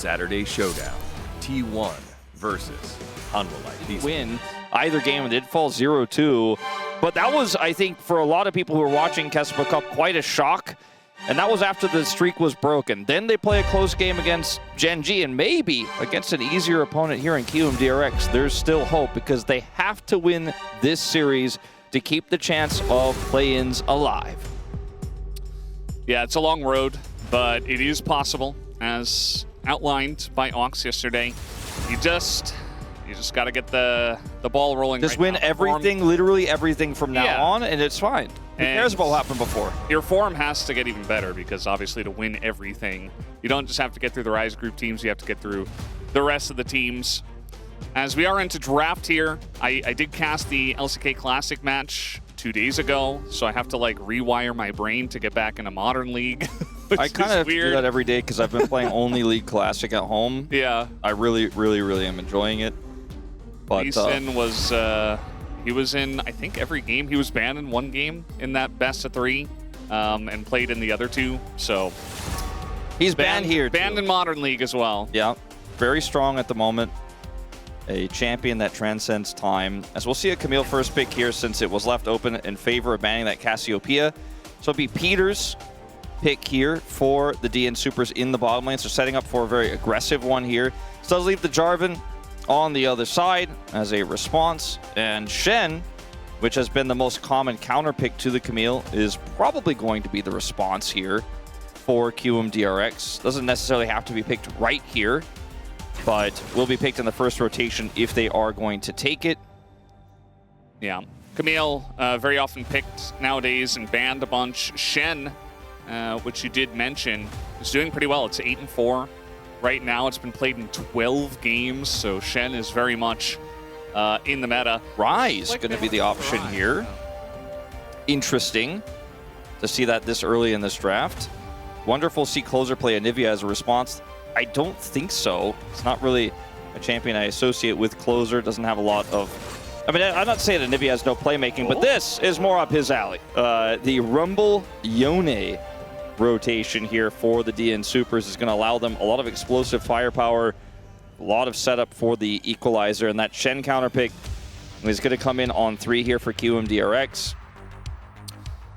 Saturday Showdown, T1 versus Unrelight. Win either game, and it falls 0-2. But that was, I think, for a lot of people who were watching Kesselba Cup, quite a shock. And that was after the streak was broken. Then they play a close game against Gen G, and maybe against an easier opponent here in Kiwoom DRX. There's still hope because they have to win this series to keep the chance of play-ins alive. Yeah, it's a long road, but it is possible, as outlined by Ox yesterday. You just got to get the ball rolling. Just right win now. everything, literally everything from now on, and it's fine. Who cares about what happened before? Your form has to get even better because obviously to win everything, you don't just have to get through the Rise Group teams, you have to get through the rest of the teams. As we are into draft here, I did cast the LCK Classic match 2 days ago, so I have to like rewire my brain to get back into Modern League. I kind of have to do that every day because I've been playing only League Classic at home. Yeah. I really, really, really am enjoying it. But Easton was, he was in, I think, every game. He was banned in one game in that best of 3 and played in the other 2. So he's banned here, banned in Modern League as well. Yeah, very strong at the moment. A champion that transcends time. As we'll see a Camille first pick here since it was left open in favor of banning that Cassiopeia. So it'll be Peter's pick here for the DN Supers in the bottom lane. So setting up for a very aggressive one here. So does leave the Jarvan on the other side as a response. And Shen, which has been the most common counter pick to the Camille, is probably going to be the response here for Kiwoom DRX. Doesn't necessarily have to be picked right here, but will be picked in the first rotation if they are going to take it. Yeah. Camille, very often picked nowadays and banned a bunch. Shen, which you did mention, is doing pretty well. It's 8-4 right now. It's been played in 12 games, so Shen is very much in the meta. Rise going to be the option here. Interesting to see that this early in this draft. Wonderful to see Closer play Anivia as a response. I don't think so. It's not really a champion I associate with Closer. Doesn't have a lot of... I mean, I'm not saying Anivia has no playmaking, but this is more up his alley. The Rumble Yone rotation here for the DN Supers is going to allow them a lot of explosive firepower, a lot of setup for the equalizer, and that Shen counter pick is going to come in on 3 here for Kiwoom DRX.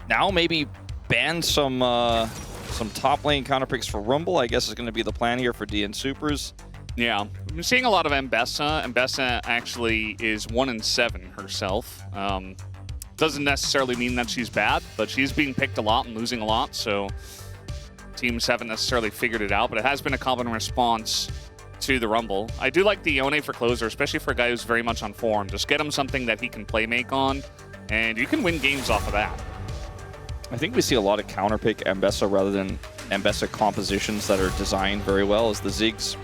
Now maybe ban some top lane counter picks for Rumble, I guess is going to be the plan here for DN Supers. Yeah, I'm seeing a lot of Mbessa. Mbessa actually is 1-7 herself. Doesn't necessarily mean that she's bad, but she's being picked a lot and losing a lot, so teams haven't necessarily figured it out, but it has been a common response to the Rumble. I do like the Yone for Closer, especially for a guy who's very much on form. Just get him something that he can play make on, and you can win games off of that. I think we see a lot of counterpick Mbessa rather than Mbessa compositions that are designed very well, as the Ziggs.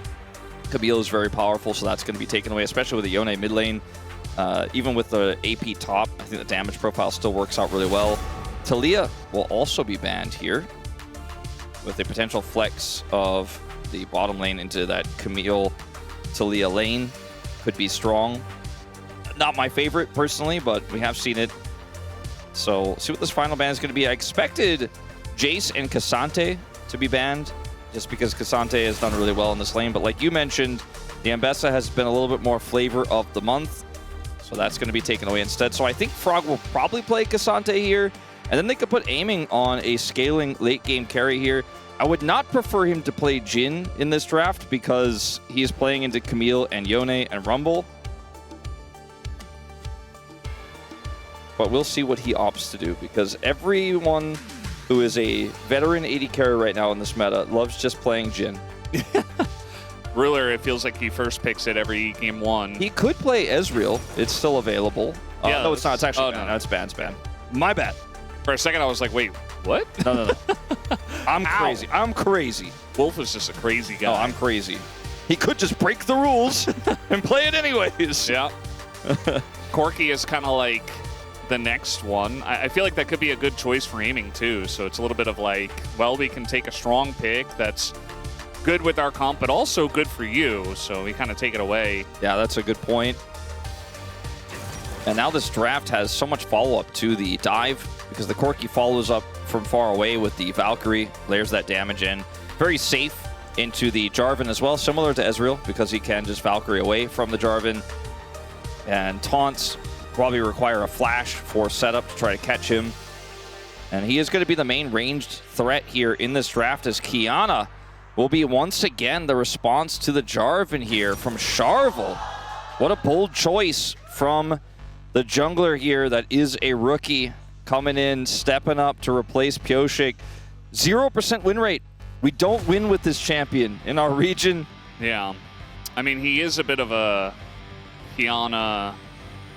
Camille is very powerful, so that's going to be taken away, especially with the Yone mid lane. Even with the AP top, I think the damage profile still works out really well. Talia will also be banned here, with a potential flex of the bottom lane into that Camille Talia lane. Could be strong. Not my favorite, personally, but we have seen it. So, see what this final ban is going to be. I expected Jace and Cassante to be banned, just because Cassante has done really well in this lane. But like you mentioned, the Mbessa has been a little bit more flavor of the month. So that's going to be taken away instead. So I think Frog will probably play Cassante here. And then they could put aiming on a scaling late game carry here. I would not prefer him to play Jhin in this draft because he is playing into Camille and Yone and Rumble. But we'll see what he opts to do, because everyone who is a veteran AD carry right now in this meta loves just playing Jhin. Ruler, it feels like he first picks it every game 1. He could play Ezreal. It's still available. Yeah, no, it's not. It's actually banned. no. No, it's banned. It's banned. My bad. For a second, I was like, wait, what? No. I'm crazy. I'm crazy. Wolf is just a crazy guy. No, I'm crazy. He could just break the rules and play it anyways. Yeah. Corki is kind of like the next one. I feel like that could be a good choice for aiming too. So it's a little bit of like, well, we can take a strong pick that's good with our comp, but also good for you. So we kind of take it away. Yeah, that's a good point. And now this draft has so much follow-up to the dive, because the Corki follows up from far away with the Valkyrie, layers that damage in. Very safe into the Jarvan as well, similar to Ezreal, because he can just Valkyrie away from the Jarvan. And taunts probably require a flash for setup to try to catch him. And he is going to be the main ranged threat here in this draft, as Qiyana will be once again the response to the Jarvan here from Charvel. What a bold choice from the jungler here that is a rookie coming in, stepping up to replace Pyosik. 0% win rate. We don't win with this champion in our region. Yeah. I mean, he is a bit of a Qiyana.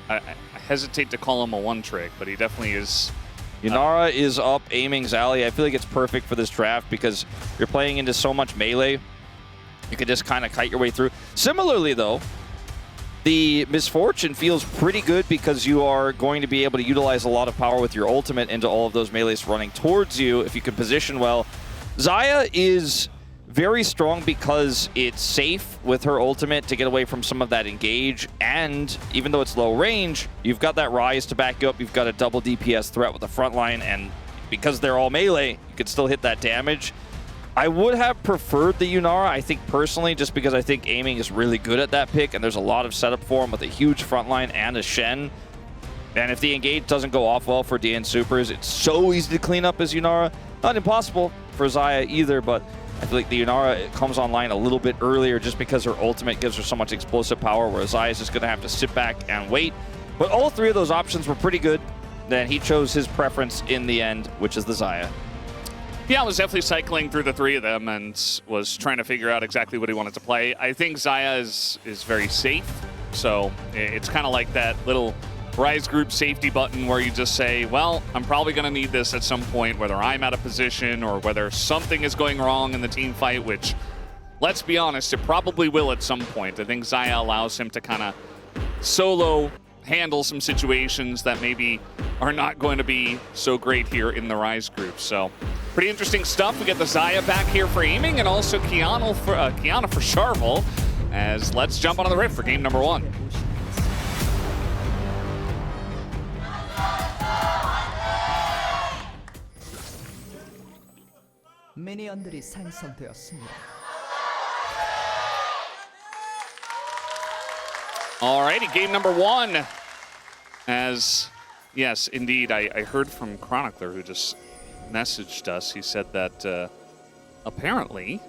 I hesitate to call him a one-trick, but he definitely is. Yunara is up aiming Zali. I feel like it's perfect for this draft because you're playing into so much melee. You can just kind of kite your way through. Similarly, though, the Misfortune feels pretty good because you are going to be able to utilize a lot of power with your ultimate into all of those melees running towards you if you can position well. Xayah is very strong because it's safe with her ultimate to get away from some of that engage, and even though it's low range, you've got that Rise to back you up. You've got a double DPS threat with the front line, and because they're all melee, you could still hit that damage. I would have preferred the Yunara, I think personally, just because I think aiming is really good at that pick, and there's a lot of setup for him with a huge front line and a Shen. And if the engage doesn't go off well for DN Supers, it's so easy to clean up as Yunara. Not impossible for Xayah either, but I feel like the Yunara comes online a little bit earlier just because her ultimate gives her so much explosive power, where Xayah is just going to have to sit back and wait. But all three of those options were pretty good. Then he chose his preference in the end, which is the Xayah. Yeah, I was definitely cycling through the three of them and was trying to figure out exactly what he wanted to play. I think Xayah is very safe, so it's kind of like that little Rise group safety button where you just say, well, I'm probably going to need this at some point, whether I'm out of position or whether something is going wrong in the team fight, which, let's be honest, it probably will at some point. I think Xayah allows him to kind of solo handle some situations that maybe are not going to be so great here in the Rise group. So pretty interesting stuff. We get the Xayah back here for aiming, and also Qiyana for Charvel, as let's jump onto the rift for game number 1. 미니언들이 생성되었습니다. Alrighty, game number 1. As, yes, indeed, I heard from Chronicler, who just messaged us. He said that apparently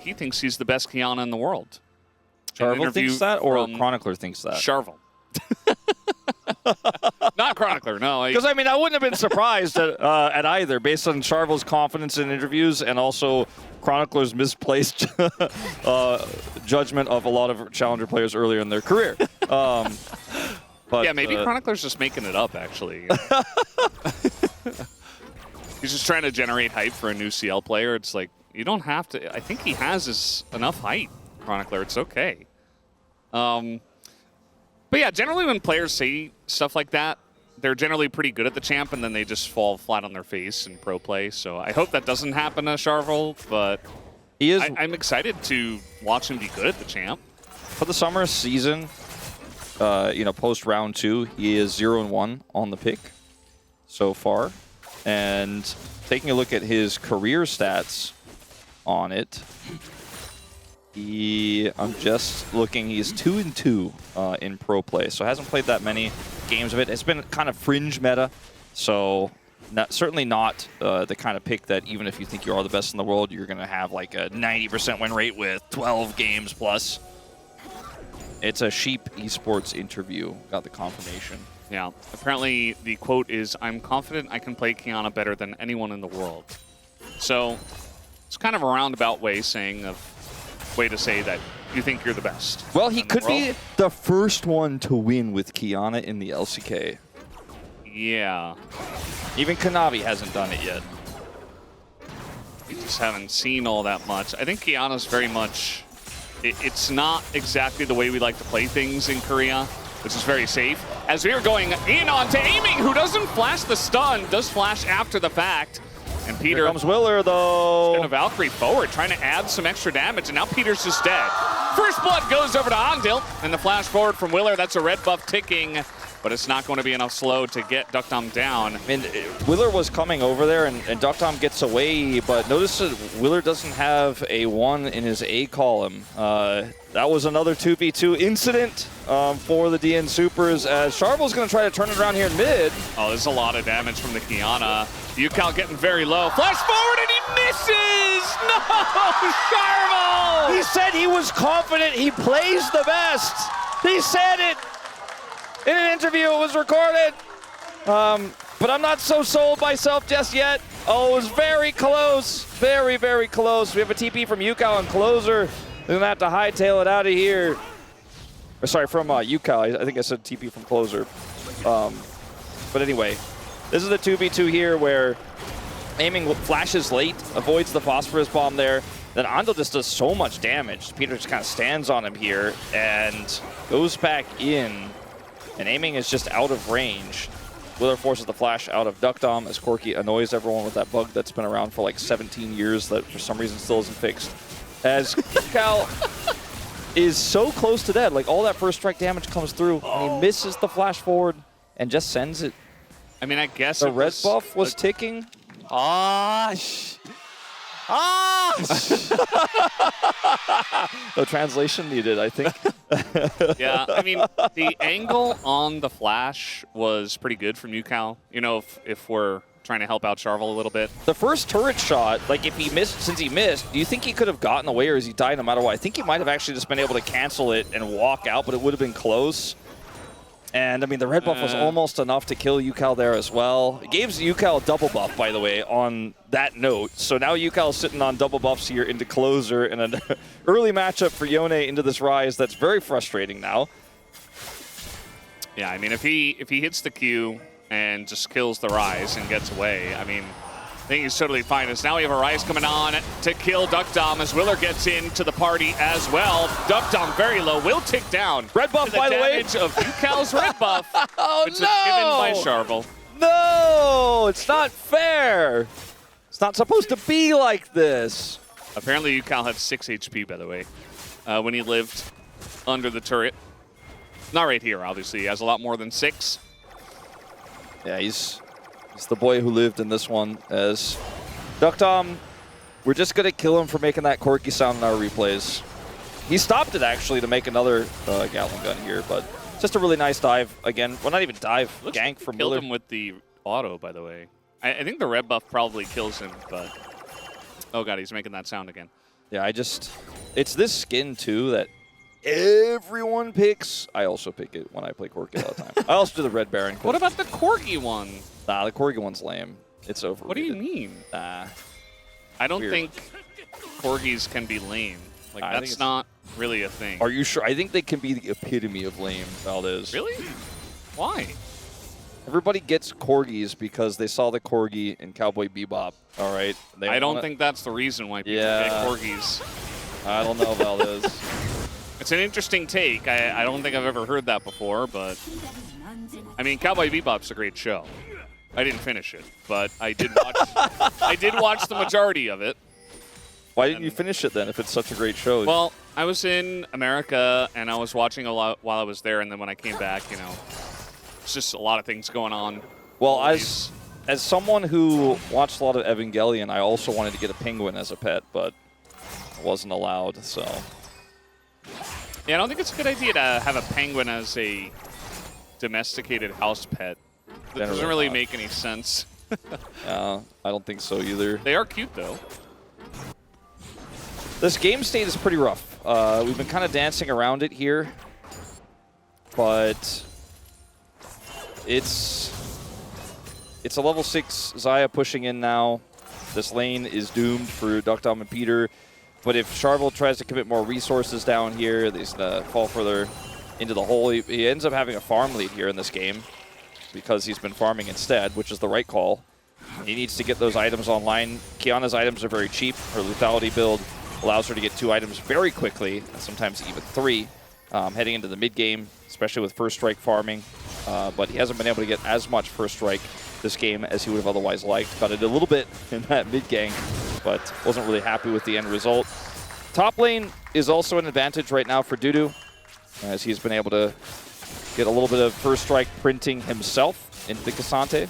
he thinks he's the best Qiyana in the world. Charvel thinks that, or Chronicler thinks that? Charvel. Not Chronicler, no. Because, I mean, I wouldn't have been surprised at either, based on Charvel's confidence in interviews and also Chronicler's misplaced judgment of a lot of Challenger players earlier in their career. But, yeah, maybe Chronicler's just making it up, actually. He's just trying to generate hype for a new CL player. It's like, you don't have to. I think he has enough hype, Chronicler. It's okay. But yeah, generally when players say stuff like that, they're generally pretty good at the champ, and then they just fall flat on their face in pro play. So I hope that doesn't happen to Charvel, but I'm excited to watch him be good at the champ. For the summer season, post round 2, he is 0-1 on the pick so far. And taking a look at his career stats on it, I'm just looking, he's 2-2 in pro play, so hasn't played that many games of it. It's been kind of fringe meta, so certainly not the kind of pick that even if you think you are the best in the world, you're going to have like a 90% win rate with 12 games plus. It's a Sheep Esports interview, got the confirmation. Yeah, apparently the quote is, "I'm confident I can play Qiyana better than anyone in the world." So it's kind of a roundabout way to say that you think you're the best. Well, he could be the first one to win with Qiyana in the LCK. Yeah. Even Kanavi hasn't done it yet. We just haven't seen all that much. I think Qiyana's very much... It's not exactly the way we like to play things in Korea, which is very safe. As we are going in on to aiming, who doesn't flash the stun, does flash after the fact. And Peter... Here comes Willer, though. Going to Valkyrie forward, trying to add some extra damage, and now Peter's just dead. First blood goes over to Ogdil, and the flash forward from Willer. That's a red buff ticking but it's not going to be enough slow to get Duckdom down. I mean, Willer was coming over there, and Duckdom gets away, but notice that Willer doesn't have a 1 in his A column. That was another 2v2 incident for the DN Supers, as Charvel's going to try to turn it around here in mid. Oh, there's a lot of damage from the Kiana. UCal getting very low. Flash forward, and he misses! No, Charvel! He said he was confident he plays the best. He said it in an interview. It was recorded. But I'm not so sold myself just yet. Oh, it was very close. Very, very close. We have a TP from UCal and Closer. They're going to have to hightail it out of here. Or, sorry, from UCal. I think I said TP from Closer. But anyway, this is a 2v2 here where aiming flashes late, avoids the phosphorus bomb there. Then Ando just does so much damage. Peter just kind of stands on him here and goes back in. And aiming is just out of range. Willer forces the flash out of Duckdom as Corki annoys everyone with that bug that's been around for like 17 years that for some reason still isn't fixed. As Cal is so close to dead, like all that first strike damage comes through, and he misses the flash forward and just sends it. I mean, I guess the red buff was ticking. No translation needed, I think. Yeah, I mean, the angle on the flash was pretty good from UCal. You know, if we're trying to help out Charvel a little bit. The first turret shot, like if he missed, since he missed, do you think he could have gotten away or is he died no matter what? I think he might have actually just been able to cancel it and walk out, but it would have been close. And I mean, the red buff was almost enough to kill UCal there as well. It gives UCal a double buff, by the way, on that note. So now UCal is sitting on double buffs here into Closer and an early matchup for Yone into this Rise that's very frustrating now. Yeah, I mean, if he hits the Q and just kills the Rise and gets away, I mean, I think he's totally fine. As now we have a Rise coming on to kill Duckdom as Willer gets into the party as well. Duckdom very low, will tick down. Red buff, by the way. Damage of UCal's red buff. Oh, which no! is given by Charvel. No! It's not fair! It's not supposed to be like this. Apparently UCal had 6 HP, by the way, when he lived under the turret. Not right here, obviously. He has a lot more than 6. Yeah, he's the boy who lived in this one. As Duckdom, we're just going to kill him for making that Corki sound in our replays. He stopped it, actually, to make another Gatling gun here, but just a really nice dive again. Well, not even dive, gank from Miller. Killed him with the auto, by the way. I think the red buff probably kills him, but... Oh, God, he's making that sound again. Yeah, it's this skin, too, that everyone picks. I also pick it when I play Corki all the time. I also do the Red Baron. What about the Corgi one? Nah, the Corgi one's lame. It's overrated. What do you mean? Nah. I don't Weird. think Corgis can be lame. Like, that's not really a thing. Are you sure? I think they can be the epitome of lame, Valdez. Really? Why? Everybody gets Corgis because they saw the Corgi in Cowboy Bebop, all right? I don't think that's the reason why people get Corgis. I don't know, Valdez. It's an interesting take. I don't think I've ever heard that before, but... I mean, Cowboy Bebop's a great show. I didn't finish it, but I did watch. I did watch the majority of it. Why didn't you finish it then? If it's such a great show. Well, I was in America and I was watching a lot while I was there, and then when I came back, you know, it's just a lot of things going on. Well, as someone who watched a lot of Evangelion, I also wanted to get a penguin as a pet, but I wasn't allowed. So. Yeah, I don't think it's a good idea to have a penguin as a domesticated house pet. That doesn't really make any sense. I don't think so either. They are cute, though. This game state is pretty rough. We've been kind of dancing around it here, but it's a level 6 Xayah pushing in now. This lane is doomed for Duckdom and Peter, but if Charvel tries to commit more resources down here, he's going to fall further into the hole. He ends up having a farm lead here in this game because he's been farming instead, which is the right call. He needs to get those items online. Kiana's items are very cheap. Her lethality build allows her to get 2 items very quickly, sometimes even 3, heading into the mid-game, especially with first strike farming. But he hasn't been able to get as much first strike this game as he would have otherwise liked. Got it a little bit in that mid-gang, but wasn't really happy with the end result. Top lane is also an advantage right now for Dudu, as he's been able to get a little bit of first strike printing himself into the Cassante.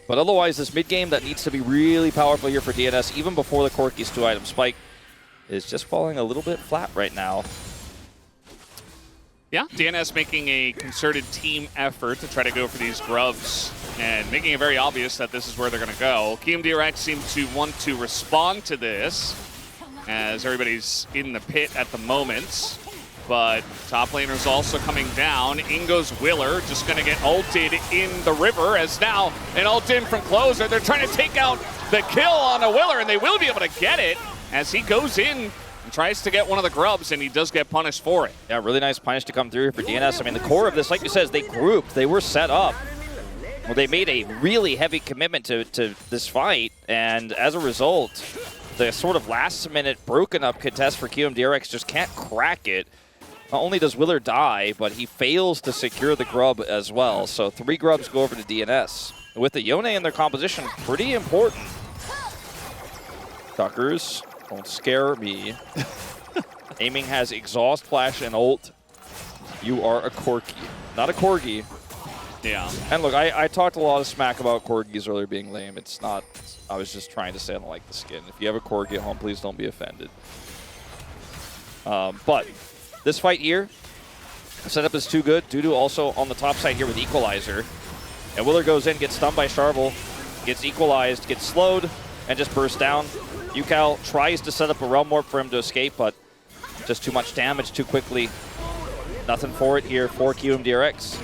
But otherwise, this mid game that needs to be really powerful here for DNS, even before the Corki's 2-item spike, is just falling a little bit flat right now. Yeah, DNS making a concerted team effort to try to go for these grubs and making it very obvious that this is where they're going to go. KRX seem to want to respond to this as everybody's in the pit at the moment. But top laner's also coming down. In goes Willer, just going to get ulted in the river as now an ult in from Closer. They're trying to take out the kill on a Willer, and they will be able to get it as he goes in and tries to get one of the grubs, and he does get punished for it. Yeah, really nice punish to come through here for DNS. I mean, the core of this, like you said, is they grouped. They were set up. Well, they made a really heavy commitment to this fight, and as a result, the sort of last-minute broken-up contest for KRX just can't crack it. Not only does Willer die, but he fails to secure the grub as well. So 3 grubs go over to DNS. With the Yone in their composition, pretty important. Tuckers, don't scare me. Aiming has exhaust, flash, and ult. You are a Corki, not a Corgi. Yeah. And look, I talked a lot of smack about Corgis earlier being lame. It's not, I was just trying to say I don't like the skin. If you have a Corgi at home, please don't be offended. But this fight here, setup is too good. Dudu also on the top side here with Equalizer. And Willer goes in, gets stunned by Starvel, gets equalized, gets slowed, and just bursts down. Yukal tries to set up a Realm Warp for him to escape, but just too much damage too quickly. Nothing for it here for KRX.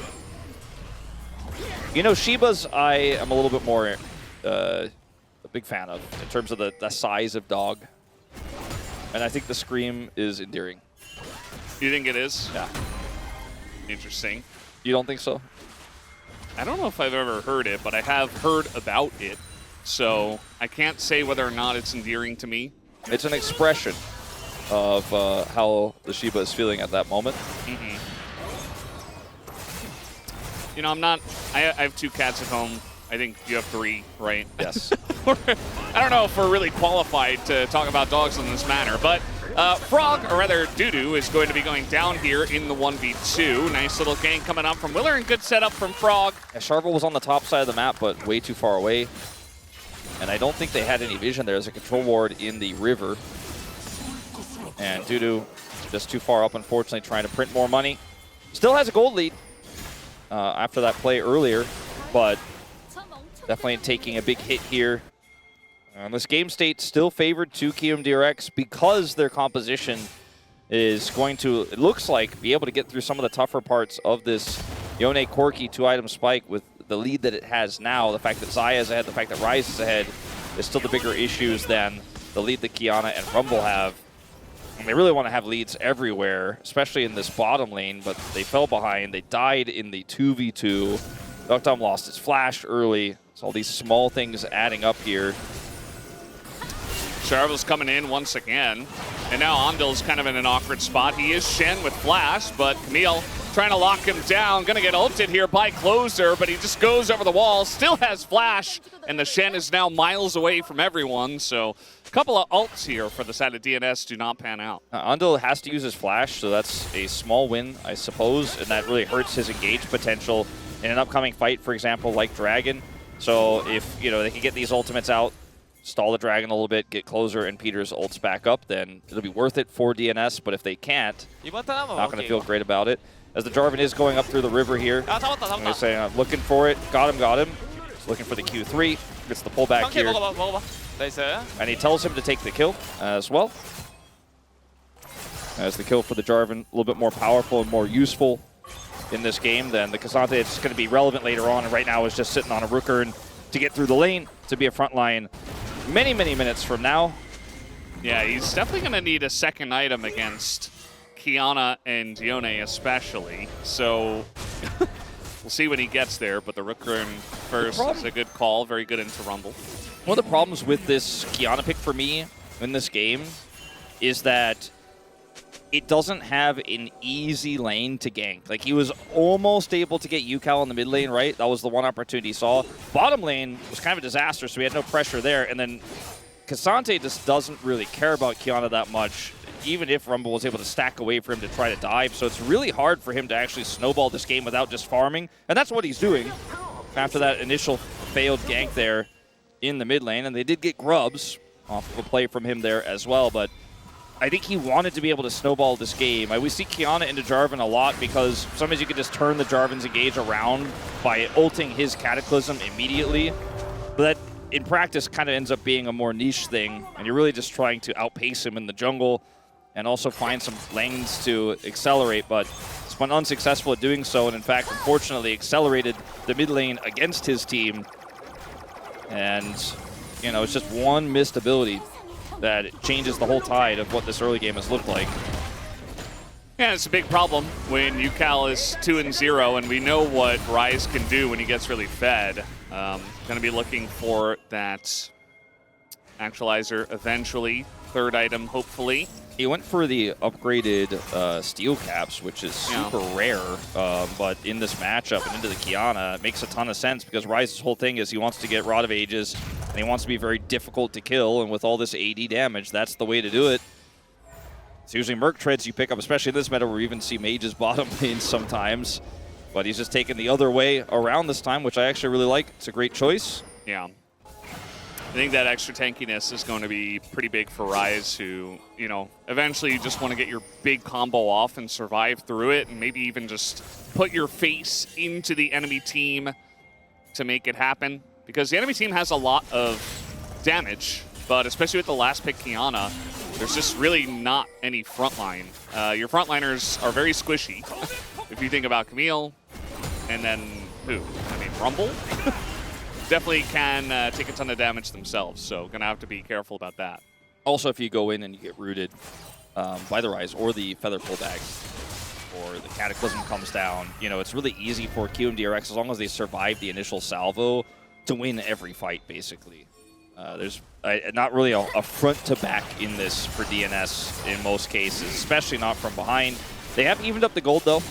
You know, Shiba's I am a little bit more a big fan of in terms of the size of dog. And I think the Scream is endearing. You think it is? Yeah. Interesting. You don't think so? I don't know if I've ever heard it, but I have heard about it. So I can't say whether or not it's endearing to me. It's an expression of how the Shiba is feeling at that moment. Mm-hmm. You know, I'm not... I have 2 cats at home. I think you have 3, right? Yes. I don't know if we're really qualified to talk about dogs in this manner, but Frog, or rather Dudu, is going to be going down here in the 1v2. Nice little gank coming up from Willer and good setup from Frog. Yeah, Sharvel was on the top side of the map, but way too far away. And I don't think they had any vision there. There's a control ward in the river. And Dudu just too far up, unfortunately, trying to print more money. Still has a gold lead after that play earlier, but definitely taking a big hit here. This game state still favored to KRX because their composition is going to, it looks like, be able to get through some of the tougher parts of this Yone Corki 2-item spike with the lead that it has now. The fact that Xayah is ahead, the fact that Ryze is ahead is still the bigger issues than the lead that Qiyana and Rumble have. And they really want to have leads everywhere, especially in this bottom lane, but they fell behind. They died in the 2v2. Duckdom lost his flash early. So all these small things adding up here. Charvel's coming in once again. And now Ondil's kind of in an awkward spot. He is Shen with flash, but Camille trying to lock him down. Gonna get ulted here by Closer, but he just goes over the wall. Still has flash, and the Shen is now miles away from everyone. So a couple of ults here for the side of DNS do not pan out. Ondil has to use his flash, so that's a small win, I suppose, and that really hurts his engage potential in an upcoming fight, for example, like Dragon. So if, you know, they can get these ultimates out, stall the Dragon a little bit, get Closer and Peter's ults back up, then it'll be worth it for DNS. But if they can't, not going to feel great about it. As the Jarvan is going up through the river here. I'm just saying, I'm looking for it. Got him. Just looking for the Q3. Gets the pullback here. And he tells him to take the kill as well. As the kill for the Jarvan, a little bit more powerful and more useful in this game than the Cassante. It's going to be relevant later on, and right now is just sitting on a Rookern to get through the lane to be a front line many, many minutes from now. Yeah, he's definitely going to need a second item against Qiyana and Yone especially. So we'll see when he gets there, but the Rookern first is a good call. Very good into Rumble. One of the problems with this Qiyana pick for me in this game is that it doesn't have an easy lane to gank. Like, he was almost able to get Yukal in the mid lane, right? That was the one opportunity he saw. Bottom lane was kind of a disaster, so we had no pressure there. And then Cassante just doesn't really care about Qiyana that much. even if Rumble was able to stack away for him to try to dive. So it's really hard for him to actually snowball this game without just farming. And that's what he's doing after that initial failed gank there in the mid lane. And they did get grubs off of a play from him there as well. But I think he wanted to be able to snowball this game. We see Qiyana into Jarvan a lot because sometimes you can just turn the Jarvan's engage around by ulting his Cataclysm immediately. But that, in practice, kind of ends up being a more niche thing, and you're really just trying to outpace him in the jungle and also find some lanes to accelerate, but it's been unsuccessful at doing so, and in fact, unfortunately, accelerated the mid lane against his team. And, you know, it's just one missed ability that changes the whole tide of what this early game has looked like. Yeah, it's a big problem when UCal is 2-0, and we know what Ryze can do when he gets really fed. Going to be looking for that actualizer eventually. Third item, hopefully. He went for the upgraded steel caps, which is super rare, but in this matchup and into the Qiyana, it makes a ton of sense because Ryze's whole thing is he wants to get Rod of Ages, and he wants to be very difficult to kill, and with all this AD damage, that's the way to do it. It's usually Merc treads you pick up, especially in this meta where we even see mages bottom lane sometimes, but he's just taking the other way around this time, which I actually really like. It's a great choice. Yeah. I think that extra tankiness is going to be pretty big for Ryze, who, you know, eventually you just want to get your big combo off and survive through it, and maybe even just put your face into the enemy team to make it happen. Because the enemy team has a lot of damage, but especially with the last pick Qiyana, there's just really not any frontline. Your frontliners are very squishy. If you think about Camille, and then who? I mean, Rumble? Definitely can take a ton of damage themselves, so gonna have to be careful about that. Also, if you go in and you get rooted by the Ryze or the Feather Pullback, or the Cataclysm comes down, you know, it's really easy for QMDRX, as long as they survive the initial salvo, to win every fight, basically. There's not really a front to back in this for DNS in most cases, especially not from behind. They have evened up the gold, though,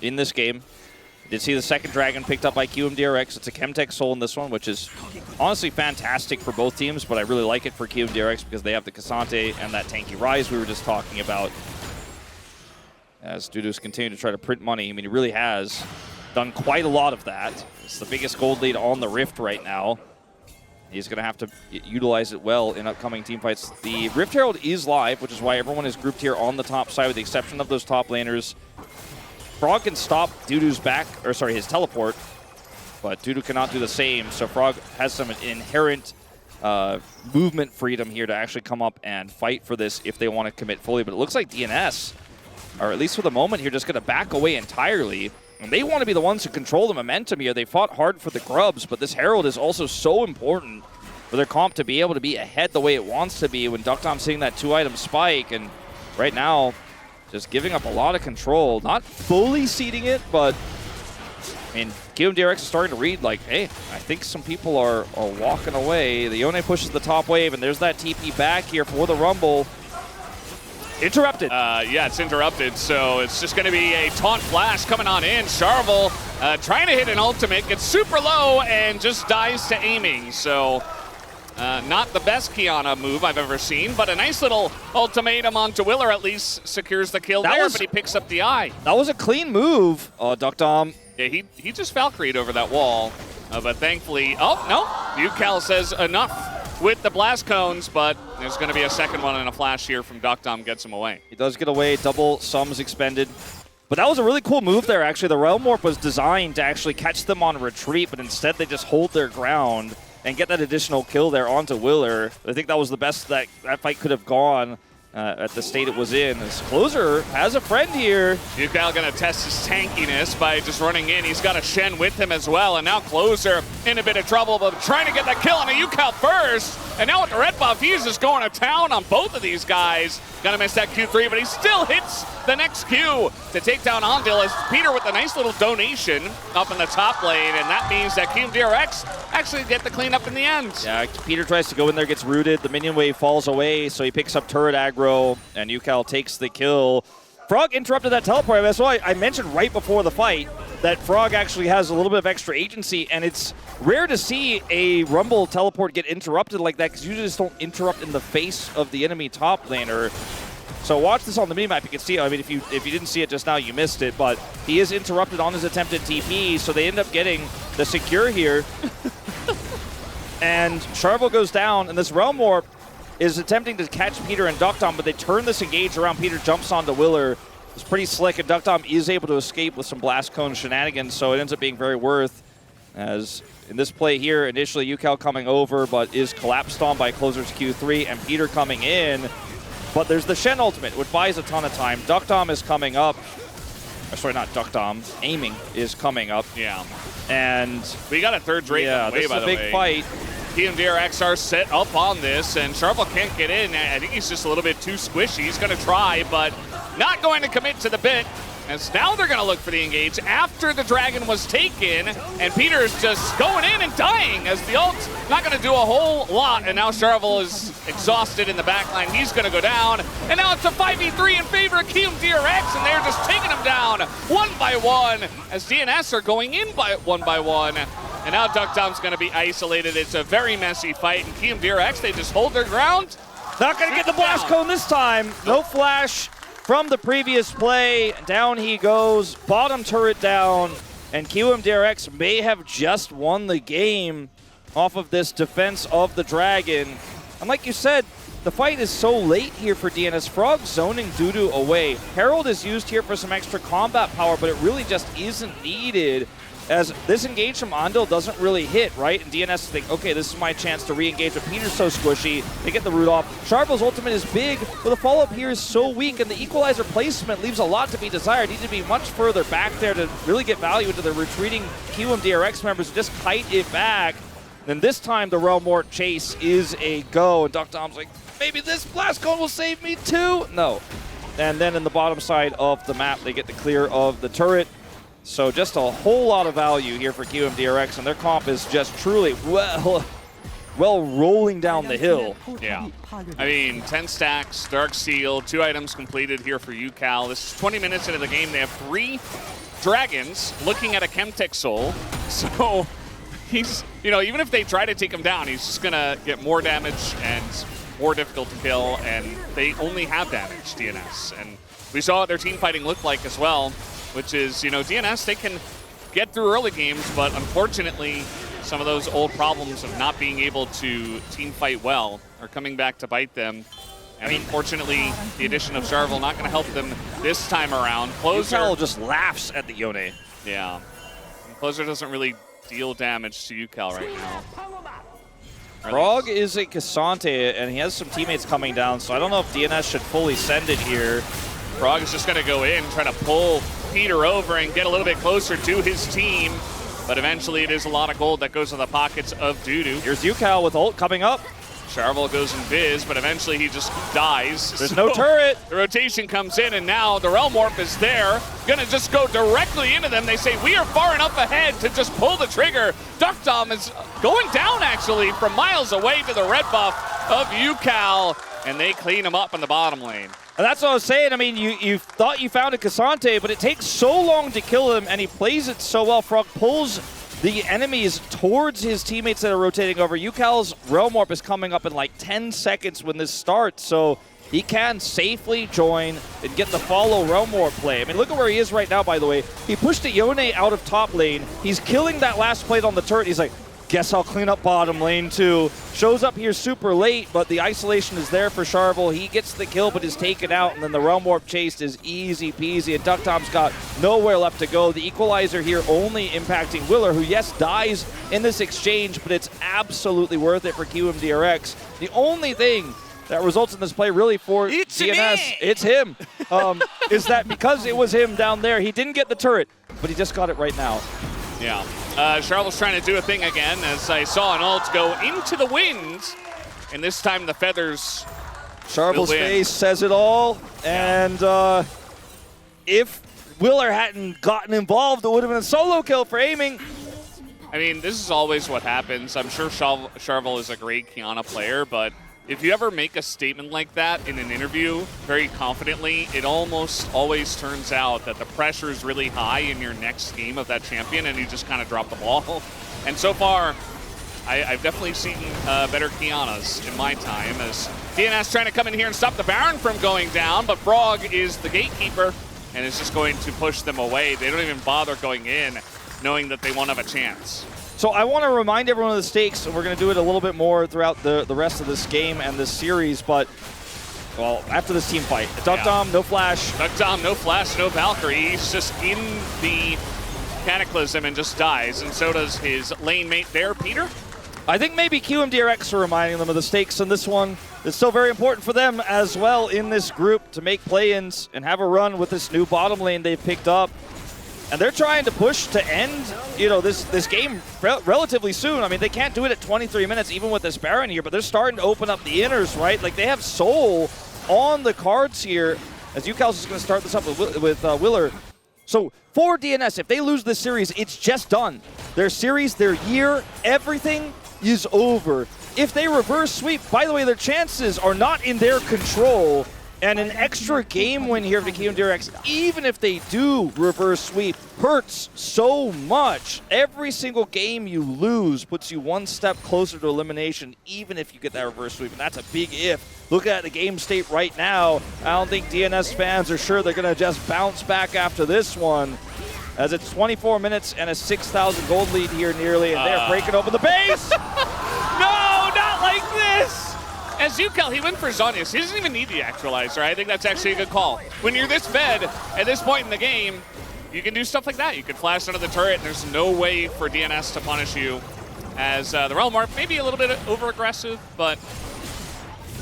in this game. Did see the second dragon picked up by QMDRX. It's a Chemtech Soul in this one, which is honestly fantastic for both teams, but I really like it for QMDRX because they have the Cassante and that tanky Ryze we were just talking about. As Dudu's continued to try to print money, I mean, he really has done quite a lot of that. It's the biggest gold lead on the Rift right now. He's going to have to utilize it well in upcoming team fights. The Rift Herald is live, which is why everyone is grouped here on the top side with the exception of those top laners. Frog can stop Dudu's his teleport, but Dudu cannot do the same, so Frog has some inherent movement freedom here to actually come up and fight for this if they want to commit fully. But it looks like DNS, or at least for the moment here, just going to back away entirely. And they want to be the ones who control the momentum here. They fought hard for the grubs, but this Herald is also so important for their comp to be able to be ahead the way it wants to be when Duckdom's seeing that 2-item spike. And right now, just giving up a lot of control. Not fully ceding it, but I mean, QMDRX is starting to read like, hey, I think some people are walking away. The Yone pushes the top wave, and there's that TP back here for the Rumble. Interrupted. Yeah, it's interrupted, so it's just going to be a taunt flash coming on in. Charvel trying to hit an ultimate, gets super low, and just dies to aiming. So not the best Qiyana move I've ever seen, but a nice little ultimatum onto Willer at least secures the kill but he picks up the eye. That was a clean move, Duckdom. Yeah, he just Valkyrie'd over that wall, but thankfully, oh, no, UCal says enough with the blast cones, but there's going to be a second one and a flash here from Duckdom gets him away. He does get away, double sums expended. But that was a really cool move there, actually. The Realm Warp was designed to actually catch them on retreat, but instead they just hold their ground and get that additional kill there onto Willer. I think that was the best that fight could have gone at the state it was in. This Closer has a friend here. UCal going to test his tankiness by just running in. He's got a Shen with him as well, and now Closer in a bit of trouble, but trying to get that kill on a UCal first. And now with the red buff, he's just going to town on both of these guys. Gonna miss that Q3, but he still hits the next Q to take down Ondil as Peter with a nice little donation up in the top lane, and that means that QMDRX actually get the cleanup in the end. Yeah, Peter tries to go in there, gets rooted. The minion wave falls away, so he picks up turret aggro, and UCal takes the kill. Frog interrupted that teleport. That's why I mentioned right before the fight that Frog actually has a little bit of extra agency, and it's rare to see a Rumble teleport get interrupted like that because you just don't interrupt in the face of the enemy top laner. So watch this on the minimap. You can see, I mean, if you didn't see it just now, you missed it. But he is interrupted on his attempted TP, so they end up getting the secure here. And Charvel goes down, and this Realm Warp is attempting to catch Peter and Duckdom, but they turn this engage around. Peter jumps onto Willer. It's pretty slick, and Duckdom is able to escape with some Blast Cone shenanigans, so it ends up being very worth. As in this play here, initially UCal coming over, but is collapsed on by Closer's Q3, and Peter coming in. But there's the Shen ultimate, which buys a ton of time. Duckdom is coming up. Or sorry, not Duckdom. Aiming is coming up. Yeah. And we got a third Drake on the way, by the way. this is a big fight. KRX are set up on this, and Charvel can't get in. I think he's just a little bit too squishy. He's going to try, but not going to commit to the bit. As now they're going to look for the engage after the dragon was taken, and Peter's just going in and dying as the ult's not going to do a whole lot, and now Charvel is exhausted in the backline. He's going to go down, and now it's a 5v3 in favor of KRX, and they're just taking him down one by one as DNS are going in by one by one. And now Duckdom's going to be isolated. It's a very messy fight, and KRX, they just hold their ground. Not going to get the Blast Cone this time. No flash from the previous play. Down he goes, bottom turret down, and KRX may have just won the game off of this defense of the Dragon. And like you said, the fight is so late here for DNS. Frog zoning Dudu away. Herald is used here for some extra combat power, but it really just isn't needed, as this engage from Andil doesn't really hit, right? And DNS think, okay, this is my chance to re-engage, but Peter's so squishy. They get the root off. Charvel's ultimate is big, but the follow-up here is so weak, and the equalizer placement leaves a lot to be desired. Need to be much further back there to really get value into the retreating DRX members. Just kite it back. Then this time, the Realm Warp chase is a go, and Duckdom's like, maybe this Blast Cone will save me too? No. And then in the bottom side of the map, they get the clear of the turret. So just a whole lot of value here for DRX, and their comp is just truly well rolling down the hill. Yeah. I mean, 10 stacks, Dark Seal, 2 items completed here for UCal. This is 20 minutes into the game. They have 3 dragons looking at a Chemtech Soul. So he's, you know, even if they try to take him down, he's just going to get more damage and more difficult to kill, and they only have damage, DNS. And we saw what their team fighting looked like as well, which is, you know, DNS, they can get through early games, but unfortunately, some of those old problems of not being able to team fight well are coming back to bite them. And unfortunately, the addition of Charvel not going to help them this time around. Closer just laughs at the Yone. Yeah. And Closer doesn't really deal damage to UCal right now. Frog is a Cassante, and he has some teammates coming down, so I don't know if DNS should fully send it here. Frog is just going to go in, try to pull Peter over and get a little bit closer to his team. But eventually it is a lot of gold that goes to the pockets of Dudu. Here's UCal with ult coming up. Charvel goes in Viz, but eventually he just dies. There's no turret. The rotation comes in, and now the Realm Warp is there. Gonna just go directly into them. They say, we are far enough ahead to just pull the trigger. Duckdom is going down, actually, from miles away to the red buff of UCal, and they clean him up in the bottom lane. And that's what I was saying. I mean, you thought you found a Cassante, but it takes so long to kill him, and he plays it so well. Frog pulls the enemies towards his teammates that are rotating over. UCal's Realm Warp is coming up in like 10 seconds when this starts, so he can safely join and get the follow Realm Warp play. I mean, look at where he is right now, by the way. He pushed the Yone out of top lane. He's killing that last plate on the turret. He's like, guess I'll clean up bottom lane too. Shows up here super late, but the isolation is there for Charvel. He gets the kill, but is taken out, and then the Realm Warp chase is easy peasy, and Duckdom's got nowhere left to go. The equalizer here only impacting Willer, who, yes, dies in this exchange, but it's absolutely worth it for DRX. The only thing that results in this play really for DNS, it's him, is that because it was him down there, he didn't get the turret, but he just got it right now. Yeah. Charvel's trying to do a thing again, as I saw an ult go into the wind, and this time the feathers. Charvel's face says it all, and if Willer hadn't gotten involved, it would have been a solo kill for aiming. I mean, this is always what happens. I'm sure Charvel is a great Kiana player, but if you ever make a statement like that in an interview very confidently, it almost always turns out that the pressure is really high in your next game of that champion, and you just kind of drop the ball. And so far, I've definitely seen better Kianas in my time, as DNS trying to come in here and stop the Baron from going down, but Frog is the gatekeeper and is just going to push them away. They don't even bother going in, knowing that they won't have a chance. So I want to remind everyone of the stakes, and we're going to do it a little bit more throughout the rest of this game and this series, but, well, after this team fight. Duck Dom, no flash. Duck Dom, no flash, no Valkyrie. He's just in the Cataclysm and just dies, and so does his lane mate there, Peter. I think maybe QMDRX are reminding them of the stakes in this one. It's still very important for them as well in this group to make play-ins and have a run with this new bottom lane they've picked up. And they're trying to push to end, this game relatively soon. I mean, they can't do it at 23 minutes even with this Baron here, but they're starting to open up the inners, right? Like, they have Soul on the cards here as UCal's is going to start this up with Willer. So for DNS, if they lose this series, it's just done. Their series, their year, everything is over. If they reverse sweep, by the way, their chances are not in their control. And an extra game win here for KRX, even if they do reverse sweep, hurts so much. Every single game you lose puts you one step closer to elimination, even if you get that reverse sweep, and that's a big if. Look at the game state right now. I don't think DNS fans are sure they're going to just bounce back after this one, as it's 24 minutes and a 6,000 gold lead here nearly, and they're breaking open the base. No, not like this! As UCal, he went for Zonius. He doesn't even need the actualizer. I think that's actually a good call. When you're this fed at this point in the game, you can do stuff like that. You can flash under the turret, and there's no way for DNS to punish you. As the Realm are maybe a little bit over-aggressive, but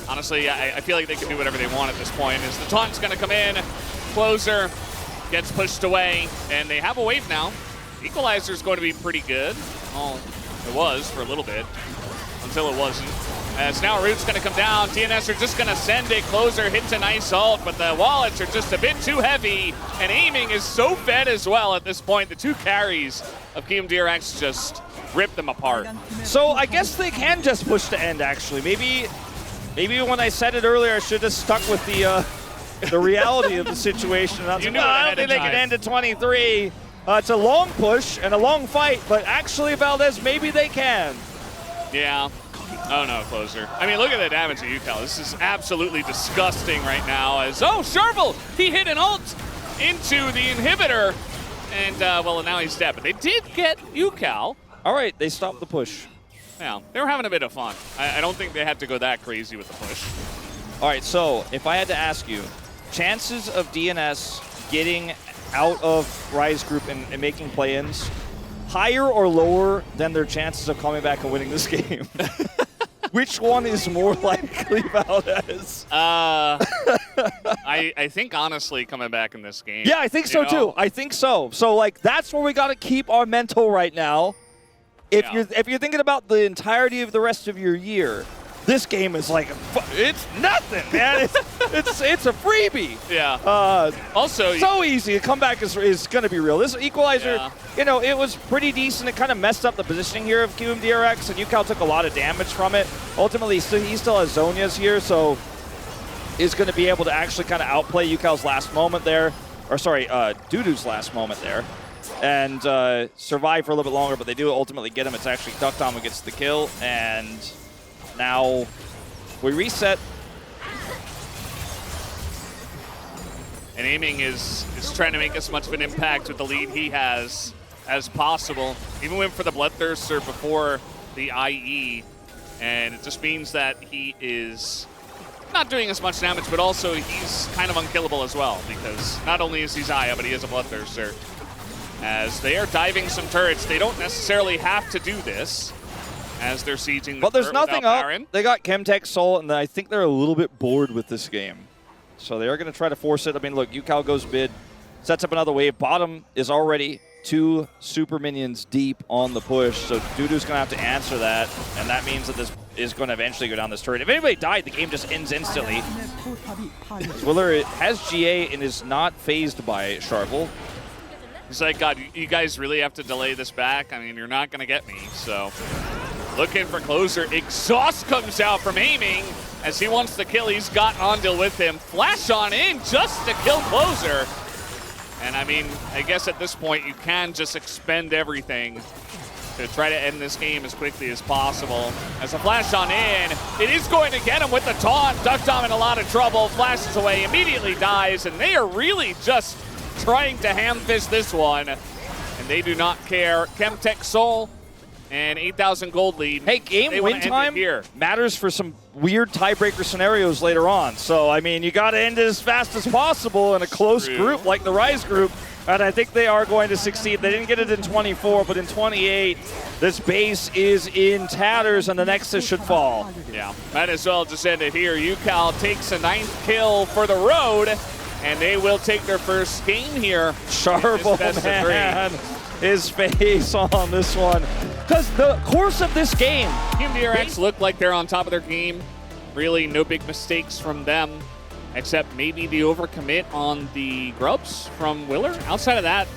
honestly, I feel like they can do whatever they want at this point. As the taunt's going to come in, Closer gets pushed away, and they have a wave now. Equalizer's going to be pretty good. Oh, it was for a little bit, until it wasn't. As now Root's going to come down, DNS are just going to send it. Closer hits a nice ult, but the wallets are just a bit too heavy, and aiming is so fed as well at this point. The two carries of KMDRX just rip them apart. So I guess they can just push to end, actually. Maybe when I said it earlier, I should have stuck with the reality of the situation. I don't think they can end at 23. It's a long push and a long fight, but actually, Valdez, maybe they can. Yeah. Oh no, Closer. I mean, look at the damage of UCal. This is absolutely disgusting right now. As Sharvel, he hit an ult into the inhibitor, and well, now he's dead. But they did get UCal. All right, they stopped the push. Yeah, they were having a bit of fun. I don't think they had to go that crazy with the push. All right, so if I had to ask you, chances of DNS getting out of Rise Group and making play-ins, higher or lower than their chances of coming back and winning this game? Which one is more likely, Valdez? I think, honestly, coming back in this game. Yeah, I think so, too. I think so. So, like, that's where we got to keep our mental right now. If you're thinking about the entirety of the rest of your year, this game is like, it's nothing, man. it's a freebie. Yeah. Also, so easy. The comeback is going to be real. This Equalizer, it was pretty decent. It kind of messed up the positioning here of QMDRX, and UCal took a lot of damage from it. Ultimately, he still has Zonia's here, so is going to be able to actually kind of outplay UCal's last moment there. Or sorry, Dudu's last moment there. And survive for a little bit longer, but they do ultimately get him. It's actually Duck Dom who gets the kill, and now we reset. And aiming is trying to make as much of an impact with the lead he has as possible. Even went for the Bloodthirster before the IE, and it just means that he is not doing as much damage, but also he's kind of unkillable as well, because not only is he Xayah, but he is a Bloodthirster. As they are diving some turrets, they don't necessarily have to do this, as they're sieging the there's turret nothing without up. Baron. They got Chemtech Soul, and I think they're a little bit bored with this game. So they are going to try to force it. I mean, look, UCal goes mid, sets up another wave. Bottom is already 2 super minions deep on the push, so Dudu's going to have to answer that, and that means that this is going to eventually go down this turret. If anybody died, the game just ends instantly. Willer has GA and is not phased by Sharvel. He's like, God, you guys really have to delay this back? I mean, you're not going to get me, so. Looking for Closer. Exhaust comes out from aiming as he wants the kill. He's got Ondil with him. Flash on in just to kill Closer. And I mean, I guess at this point you can just expend everything to try to end this game as quickly as possible. As a flash on in, it is going to get him with the taunt. Duck Dom in a lot of trouble, flashes away, immediately dies, and they are really just trying to ham fist this one, and they do not care. Chemtech Soul and 8,000 gold lead. Hey, game They win wanna end it time here. matters for some weird tiebreaker scenarios later on. So, I mean, you got to end it as fast as possible in a close True. group like the Rise group, and I think they are going to succeed. They didn't get it in 24, but in 28, this base is in tatters, and the Nexus should fall. Yeah, might as well just end it here. UCal takes a 9th kill for the road, and they will take their first game here. Sharbo, Best of three. man, his face on this one. Because the course of this game, Team KRX look like they're on top of their game. Really, no big mistakes from them, except maybe the overcommit on the grubs from Willer. Outside of that,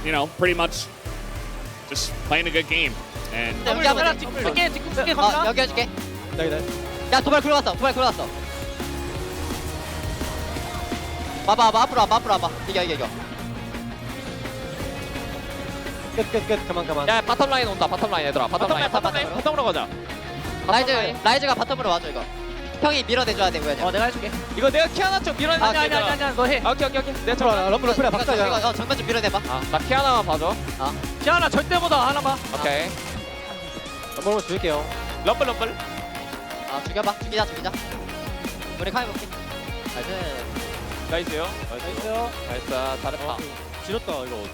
you know, pretty much just playing a good game. And 여기 한번 찍게 여기 해줄게. 야 도발 굴러갔어. 와봐 앞으로 와봐. 이겨. 끝 그만 야 바텀 라인 온다. 바텀 라인 얘들아. 바텀으로 가자. 라이즈가 바텀으로 와줘 이거. 형이 밀어내줘야 돼 우연히. 내가 해줄게. 이거 내가 키아나 쪽 밀어내. 아니야 너 해. 오케이. 내 들어와 럼블 그래 박사. 이거 정면 좀 밀어내봐. 나 키아나만 봐줘. 키아나 절대 보다 하나만. 오케이. 럼블 줄게요. 럼블. 죽여봐. 죽이자. 우리 카이 볼게. 나이스. 나이스요. 잘했다. 지렸다 이거.